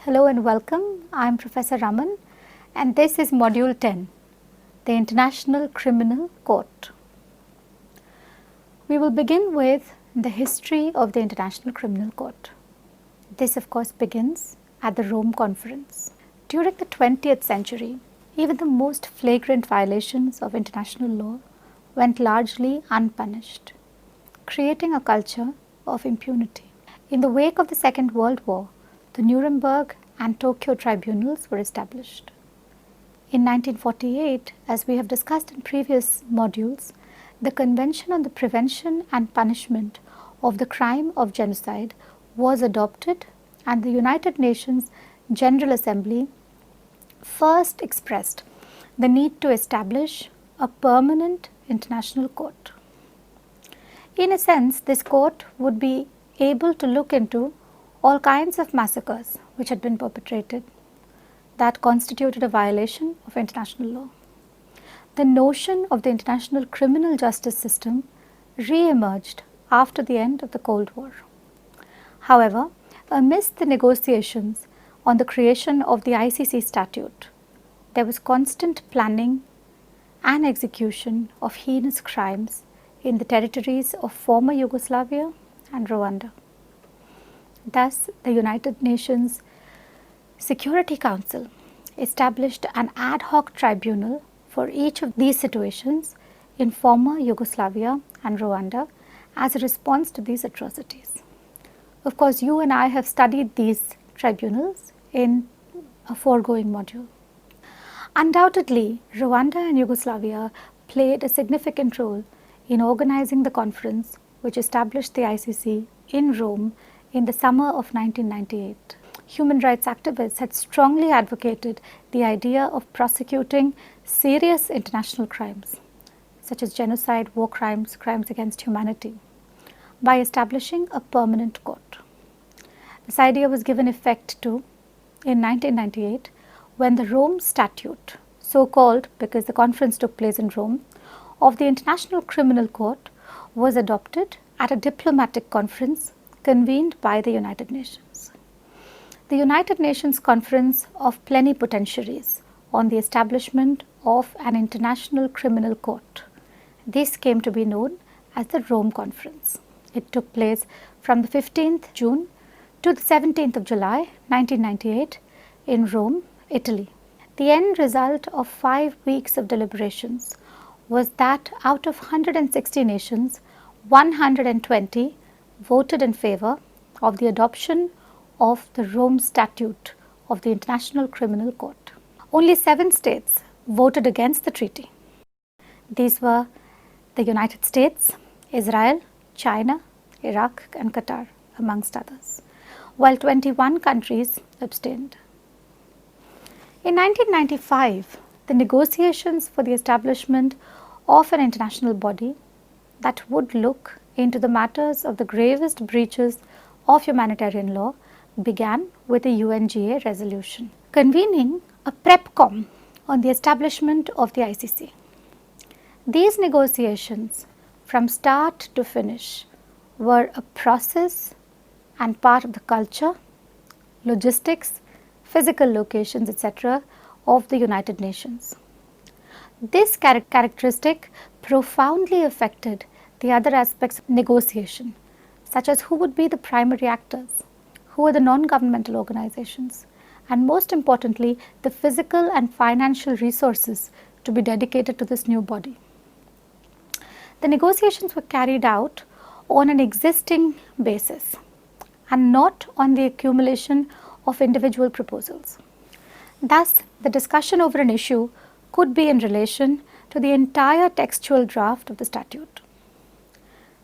Hello and welcome. I am Professor Raman and this is Module 10, the International Criminal Court. We will begin with the history of the International Criminal Court. This of course begins at the Rome Conference. During the 20th century, even the most flagrant violations of international law went largely unpunished, creating a culture of impunity. In the wake of the Second World War, the Nuremberg and Tokyo tribunals were established. In 1948, as we have discussed in previous modules, the Convention on the Prevention and Punishment of the Crime of Genocide was adopted and the United Nations General Assembly first expressed the need to establish a permanent international court. In a sense, this court would be able to look into all kinds of massacres which had been perpetrated that constituted a violation of international law. The notion of the international criminal justice system re-emerged after the end of the Cold War. However, amidst the negotiations on the creation of the ICC statute, there was constant planning and execution of heinous crimes in the territories of former Yugoslavia and Rwanda. Thus, the United Nations Security Council established an ad hoc tribunal for each of these situations in former Yugoslavia and Rwanda as a response to these atrocities. Of course, you and I have studied these tribunals in a foregoing module. Undoubtedly, Rwanda and Yugoslavia played a significant role in organizing the conference which established the ICC in Rome in the summer of 1998. Human rights activists had strongly advocated the idea of prosecuting serious international crimes such as genocide, war crimes, crimes against humanity by establishing a permanent court. This idea was given effect to in 1998 when the Rome Statute, so called because the conference took place in Rome, of the International Criminal Court was adopted at a diplomatic conference convened by the United Nations. The United Nations Conference of Plenipotentiaries on the establishment of an International Criminal Court. This came to be known as the Rome Conference. It took place from the 15th June to the 17th of July 1998 in Rome, Italy. The end result of 5 weeks of deliberations was that out of 160 nations, 120 voted in favor of the adoption of the Rome Statute of the International Criminal Court. Only 7 states voted against the treaty. These were the United States, Israel, China, Iraq and Qatar, amongst others, while 21 countries abstained. In 1995, the negotiations for the establishment of an international body that would look into the matters of the gravest breaches of humanitarian law began with a UNGA resolution convening a PrepCom on the establishment of the ICC. These negotiations from start to finish were a process and part of the culture, logistics, physical locations, etc. of the United Nations. This characteristic profoundly affected the other aspects of negotiation, such as who would be the primary actors, who are the non-governmental organizations, and most importantly, the physical and financial resources to be dedicated to this new body. The negotiations were carried out on an existing basis and not on the accumulation of individual proposals. Thus, the discussion over an issue could be in relation to the entire textual draft of the statute.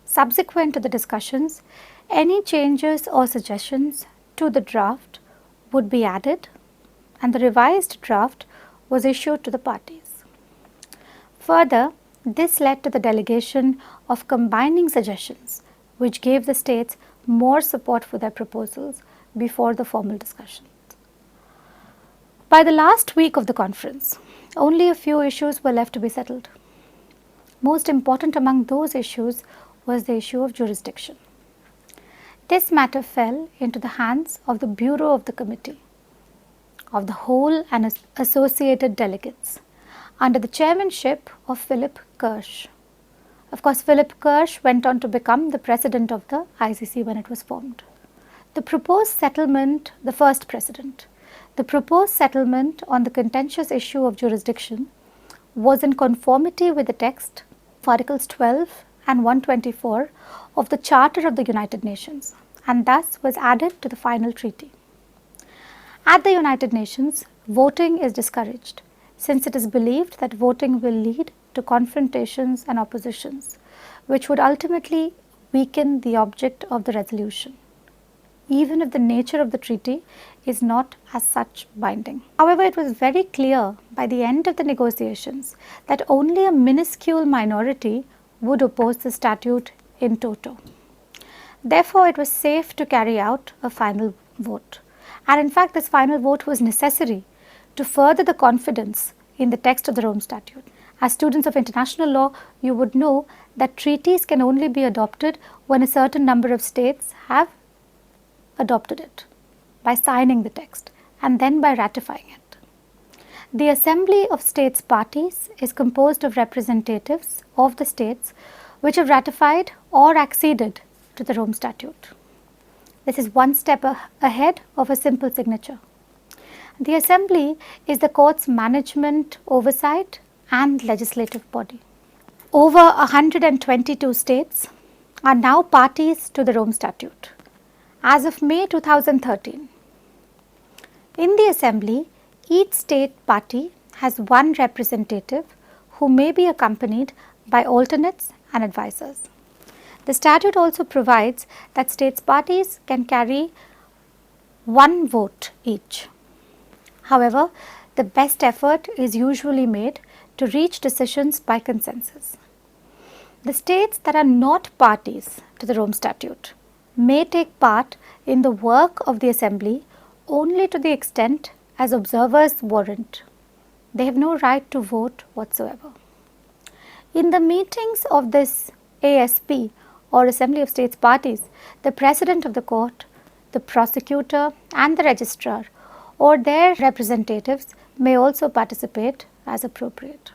Subsequent to the discussions, any changes or suggestions to the draft would be added and the revised draft was issued to the parties. Further, this led to the delegation of combining suggestions which gave the states more support for their proposals before the formal discussions. By the last week of the conference, only a few issues were left to be settled. Most important among those issues was the issue of jurisdiction. This matter fell into the hands of the Bureau of the Committee, of the whole and associated delegates under the chairmanship of Philip Kirsch. Of course, Philip Kirsch went on to become the president of the ICC when it was formed. The proposed settlement, the first president, the proposed settlement on the contentious issue of jurisdiction was in conformity with the text of Articles 12 and 124 of the Charter of the United Nations, and thus was added to the final treaty. At the United Nations, voting is discouraged, since it is believed that voting will lead to confrontations and oppositions, which would ultimately weaken the object of the resolution, even if the nature of the treaty is not as such binding. However, it was very clear by the end of the negotiations that only a minuscule minority would oppose the statute in toto. Therefore, it was safe to carry out a final vote. And in fact, this final vote was necessary to further the confidence in the text of the Rome Statute. As students of international law, you would know that treaties can only be adopted when a certain number of states have adopted it by signing the text and then by ratifying it. The Assembly of States Parties is composed of representatives of the states which have ratified or acceded to the Rome Statute. This is one step ahead of a simple signature. The Assembly is the court's management, oversight and legislative body. Over 122 states are now parties to the Rome Statute as of May 2013. In the Assembly, each state party has one representative who may be accompanied by alternates and advisors. The statute also provides that states parties can carry one vote each. However, the best effort is usually made to reach decisions by consensus. The states that are not parties to the Rome Statute may take part in the work of the Assembly only to the extent as observers warrant. They have no right to vote whatsoever. In the meetings of this ASP or Assembly of States Parties, the President of the Court, the prosecutor and the registrar or their representatives may also participate as appropriate.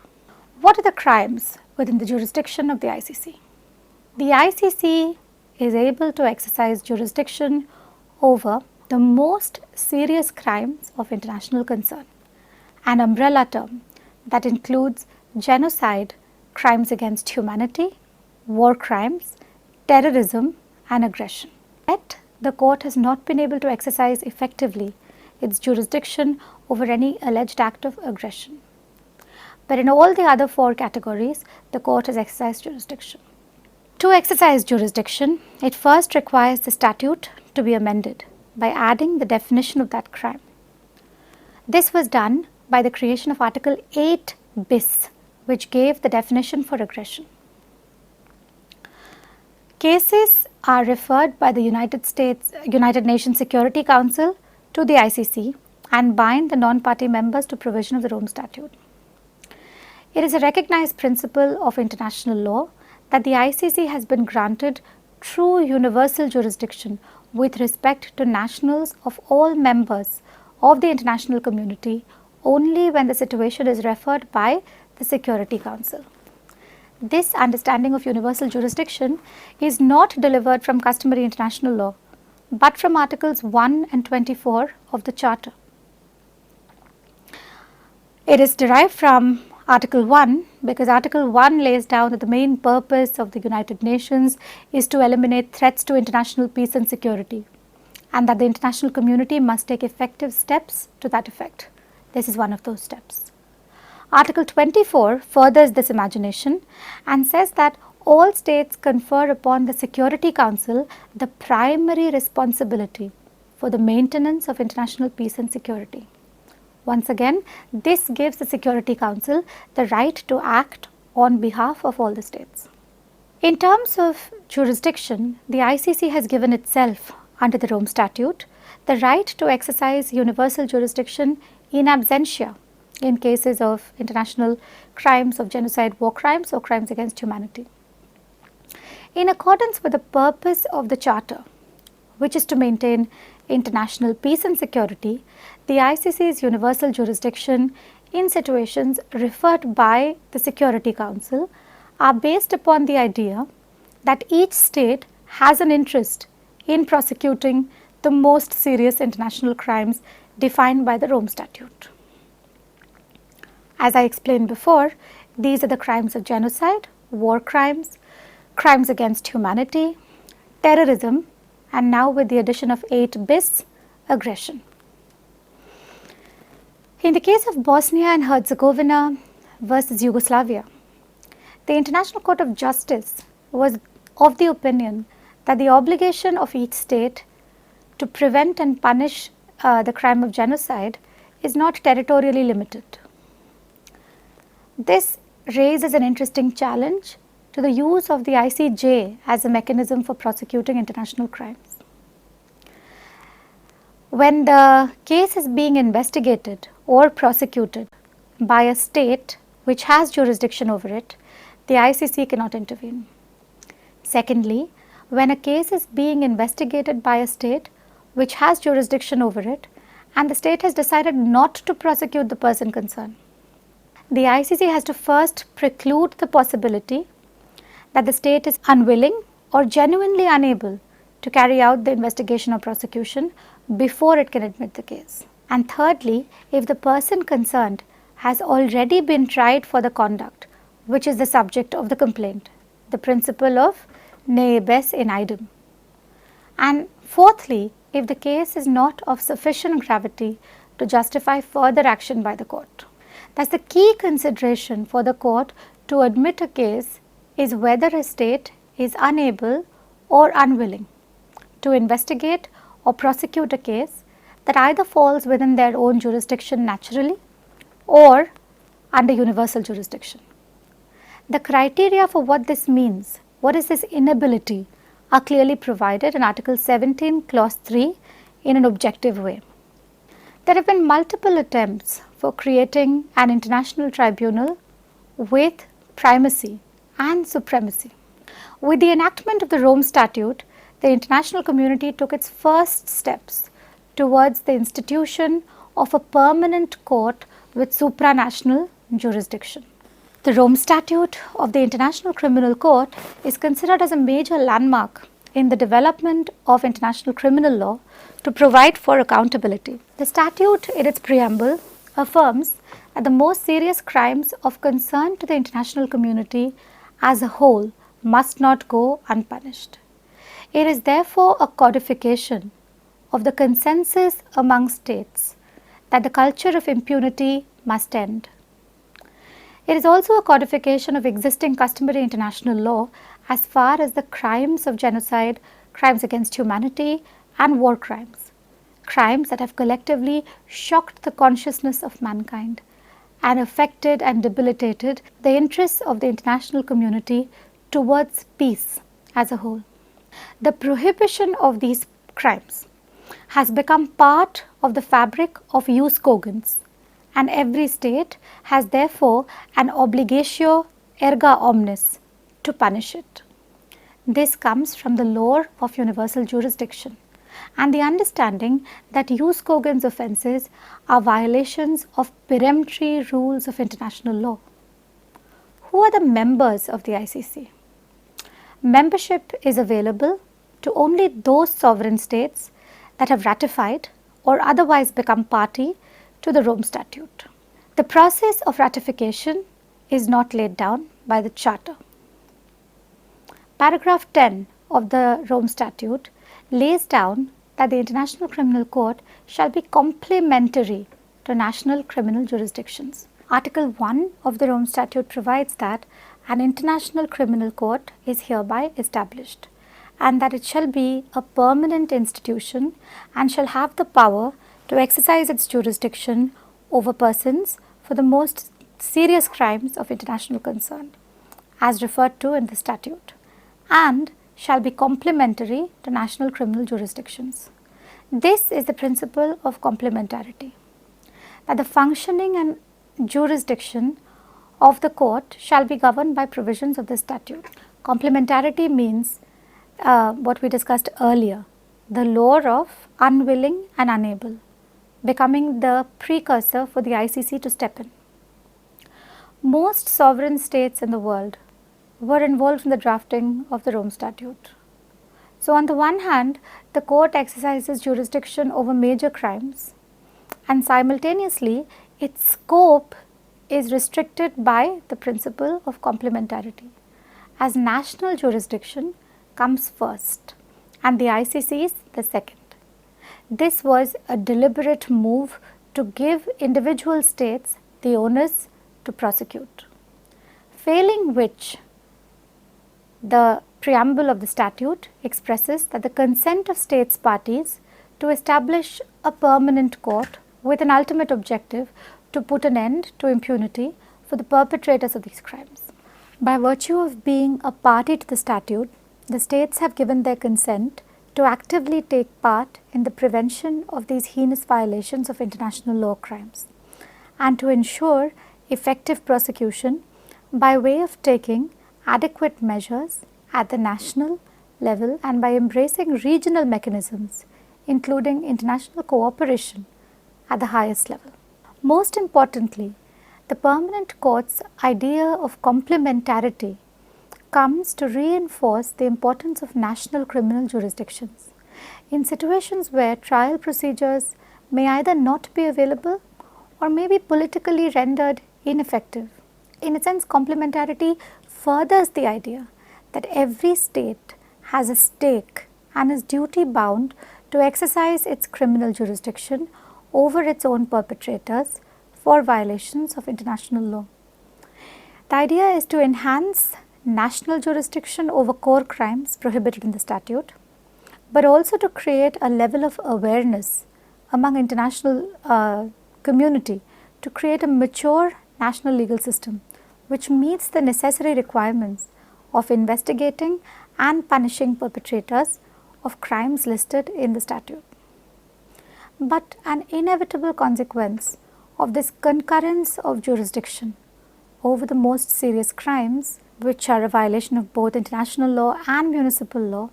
What are the crimes within the jurisdiction of the ICC? The ICC is able to exercise jurisdiction over the most serious crimes of international concern, an umbrella term that includes genocide, crimes against humanity, war crimes, terrorism and aggression. Yet, the court has not been able to exercise effectively its jurisdiction over any alleged act of aggression. But in all the other four categories, the court has exercised jurisdiction. To exercise jurisdiction, it first requires the statute to be amended by adding the definition of that crime. This was done by the creation of Article 8 bis, which gave the definition for aggression. Cases are referred by the United Nations Security Council to the ICC and bind the non-party members to provision of the Rome Statute. It is a recognized principle of international law that the ICC has been granted true universal jurisdiction with respect to nationals of all members of the international community only when the situation is referred by the Security Council. This understanding of universal jurisdiction is not delivered from customary international law, but from Articles 1 and 24 of the Charter. It is derived from Article 1 because Article 1 lays down that the main purpose of the United Nations is to eliminate threats to international peace and security, and that the international community must take effective steps to that effect. This is one of those steps. Article 24 furthers this imagination and says that all states confer upon the Security Council the primary responsibility for the maintenance of international peace and security. Once again, this gives the Security Council the right to act on behalf of all the states. In terms of jurisdiction, the ICC has given itself, under the Rome Statute, the right to exercise universal jurisdiction in absentia in cases of international crimes of genocide, war crimes or crimes against humanity. In accordance with the purpose of the Charter, which is to maintain international peace and security, the ICC's universal jurisdiction in situations referred by the Security Council are based upon the idea that each state has an interest in prosecuting the most serious international crimes defined by the Rome Statute. As I explained before, these are the crimes of genocide, war crimes, crimes against humanity, terrorism, and now with the addition of 8 bis, aggression. In the case of Bosnia and Herzegovina versus Yugoslavia, the International Court of Justice was of the opinion that the obligation of each state to prevent and punish the crime of genocide is not territorially limited. This raises an interesting challenge to the use of the ICJ as a mechanism for prosecuting international crimes. When the case is being investigated or prosecuted by a state which has jurisdiction over it, the ICC cannot intervene. Secondly, when a case is being investigated by a state which has jurisdiction over it and the state has decided not to prosecute the person concerned, the ICC has to first preclude the possibility that the state is unwilling or genuinely unable to carry out the investigation or prosecution before it can admit the case. And thirdly, if the person concerned has already been tried for the conduct which is the subject of the complaint, the principle of ne bis in idem. And fourthly, if the case is not of sufficient gravity to justify further action by the court. Thus, the key consideration for the court to admit a case is whether a state is unable or unwilling to investigate or prosecute a case that either falls within their own jurisdiction naturally or under universal jurisdiction. The criteria for what this means, what is this inability, are clearly provided in Article 17, Clause 3 in an objective way. There have been multiple attempts for creating an international tribunal with primacy and supremacy. With the enactment of the Rome Statute, the international community took its first steps towards the institution of a permanent court with supranational jurisdiction. The Rome Statute of the International Criminal Court is considered as a major landmark in the development of international criminal law to provide for accountability. The statute in its preamble affirms that the most serious crimes of concern to the international community as a whole must not go unpunished. It is therefore a codification of the consensus among states that the culture of impunity must end. It is also a codification of existing customary international law as far as the crimes of genocide, crimes against humanity, and war crimes, crimes that have collectively shocked the consciousness of mankind and affected and debilitated the interests of the international community towards peace as a whole. The prohibition of these crimes has become part of the fabric of jus cogens, and every state has therefore an obligatio erga omnes to punish it. This comes from the lore of universal jurisdiction and the understanding that jus cogens offences are violations of peremptory rules of international law. Who are the members of the ICC? Membership is available to only those sovereign states that have ratified or otherwise become party to the Rome Statute. The process of ratification is not laid down by the Charter. Paragraph 10 of the Rome Statute lays down that the International Criminal Court shall be complementary to national criminal jurisdictions. Article 1 of the Rome Statute provides that an International Criminal Court is hereby established and that it shall be a permanent institution and shall have the power to exercise its jurisdiction over persons for the most serious crimes of international concern, as referred to in the statute, and shall be complementary to national criminal jurisdictions. This is the principle of complementarity, that the functioning and jurisdiction of the court shall be governed by provisions of the statute. Complementarity means what we discussed earlier, the lore of unwilling and unable, becoming the precursor for the ICC to step in. Most sovereign states in the world were involved in the drafting of the Rome Statute. So, on the one hand, the court exercises jurisdiction over major crimes, and simultaneously its scope is restricted by the principle of complementarity, as national jurisdiction comes first and the ICC is the second. This was a deliberate move to give individual states the onus to prosecute, failing which the preamble of the statute expresses that the consent of states parties to establish a permanent court with an ultimate objective to put an end to impunity for the perpetrators of these crimes. By virtue of being a party to the statute, the states have given their consent to actively take part in the prevention of these heinous violations of international law crimes and to ensure effective prosecution by way of taking adequate measures at the national level and by embracing regional mechanisms, including international cooperation at the highest level. Most importantly, the permanent court's idea of complementarity comes to reinforce the importance of national criminal jurisdictions in situations where trial procedures may either not be available or may be politically rendered ineffective. In a sense, complementarity furthers the idea that every state has a stake and is duty bound to exercise its criminal jurisdiction over its own perpetrators for violations of international law. The idea is to enhance national jurisdiction over core crimes prohibited in the statute, but also to create a level of awareness among international community to create a mature national legal system which meets the necessary requirements of investigating and punishing perpetrators of crimes listed in the statute. But an inevitable consequence of this concurrence of jurisdiction over the most serious crimes, which are a violation of both international law and municipal law,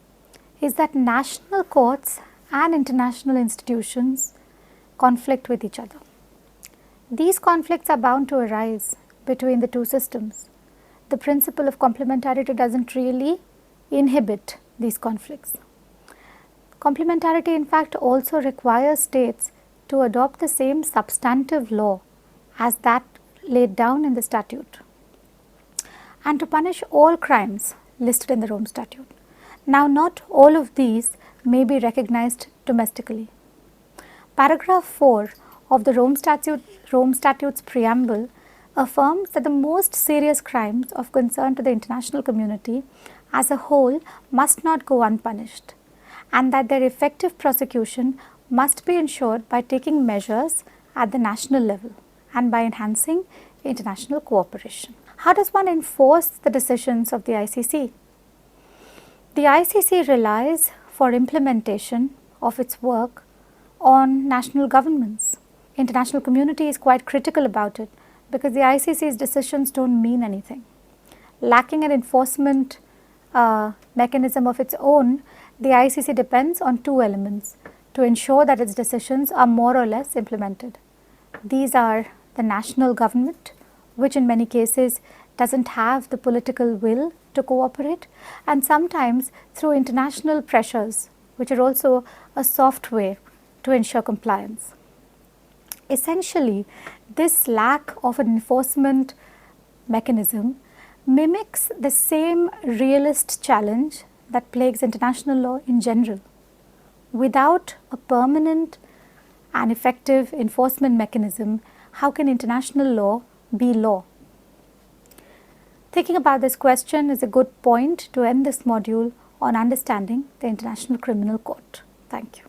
is that national courts and international institutions conflict with each other. These conflicts are bound to arise between the two systems. The principle of complementarity does not really inhibit these conflicts. Complementarity in fact also requires states to adopt the same substantive law as that laid down in the statute and to punish all crimes listed in the Rome Statute. Now, not all of these may be recognized domestically. Paragraph 4 of the Rome Statute's preamble affirms that the most serious crimes of concern to the international community as a whole must not go unpunished, and that their effective prosecution must be ensured by taking measures at the national level and by enhancing international cooperation. How does one enforce the decisions of the ICC? The ICC relies for implementation of its work on national governments. International community is quite critical about it because the ICC's decisions don't mean anything. Lacking an enforcement mechanism of its own, the ICC depends on two elements to ensure that its decisions are more or less implemented. These are the national government, which in many cases doesn't have the political will to cooperate, and sometimes through international pressures, which are also a soft way to ensure compliance. Essentially, this lack of an enforcement mechanism mimics the same realist challenge that plagues international law in general. Without a permanent and effective enforcement mechanism, how can international law be law? Thinking about this question is a good point to end this module on understanding the International Criminal Court. Thank you.